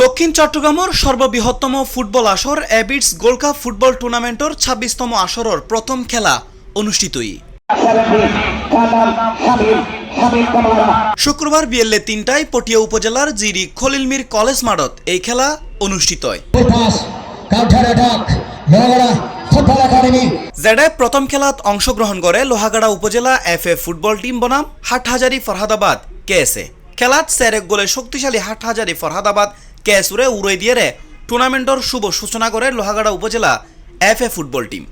দক্ষিণ চট্টগ্রামের সর্ববৃহত্তম ফুটবল আসর এবিটস গোল্ড কাপ ফুটবল টুর্নামেন্টর ২৬তম আসরের প্রথম খেলা অনুষ্ঠিতই। শুক্রবার বিয়েলে ৩টায় পটিয়া উপজেলার জিরি খলিল মির কলেজ মাঠত এই খেলা অনুষ্ঠিত হয়। জেডে প্রথম খেলাত অংশগ্রহণ করে লোহাগাড়া উপজেলা এফএ ফুটবল টিম বনাম হাটহাজারি ফরহাদাবাদ কেএসএ। খেলাত ৪-১ গোলে শক্তিশালী হাটহাজারি ফরহাদাবাদ কেএসউরে উড়াই দিয়ে টুর্নামেন্টর শুভ সূচনা করে লোহাগাড়া উপজেলা এফএ ফুটবল টিম।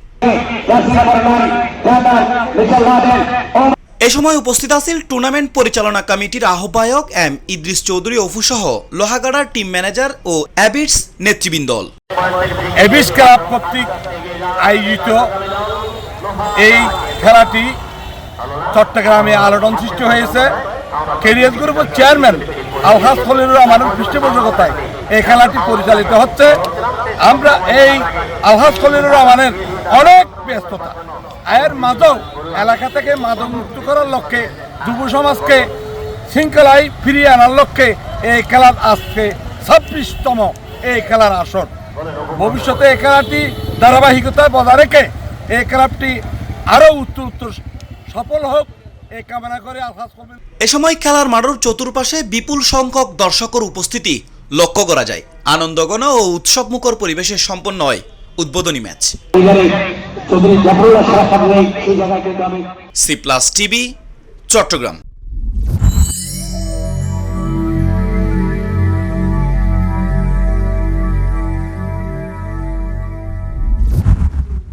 এ সময় উপস্থিত আছেন টুর্নামেন্ট পরিচালনা কমিটির আহ্বায়ক এম ইদ্রিস চৌধুরী অফু সহ লোহাগাড়ার টিম ম্যানেজার ও এবিটস নেতৃবৃন্দ। এবিটস ক্লাব কর্তৃক আয়োজিত এই খেলাটি চট্টগ্রামে আলোড়ন সৃষ্টি হয়েছে। কেরিয়ার গ্রুপের চেয়ারম্যান আলহাজ খলিলুর রহমানের পৃষ্ঠপোষকতায় এই খেলাটি পরিচালিত হচ্ছে। আমরা এই আলহাজ খলিলুর রহমানের অনেক ব্যস্ততা এর মাঝেও এলাকা থেকে মাদক মুক্ত করার লক্ষ্যে যুব সমাজকে শৃঙ্খলায় ফিরিয়ে আনার লক্ষ্যে এই খেলার আজকে ২৬তম এই খেলার আসর। ভবিষ্যতে এই খেলাটি ধারাবাহিকতা বজায় রেখে এই ক্লাবটি আরও উত্তর সফল হোক এই কামনা করে আলহাজ খলিল। এ সময় খেলার মাঠের চতুর্পাশে বিপুল সংখ্যক দর্শকের উপস্থিতি লক্ষ্য করা যায়। আনন্দঘন ও উৎসবমুখর পরিবেশে সম্পন্ন হয় উদ্বোধনী match. C plus TV, Chittagong.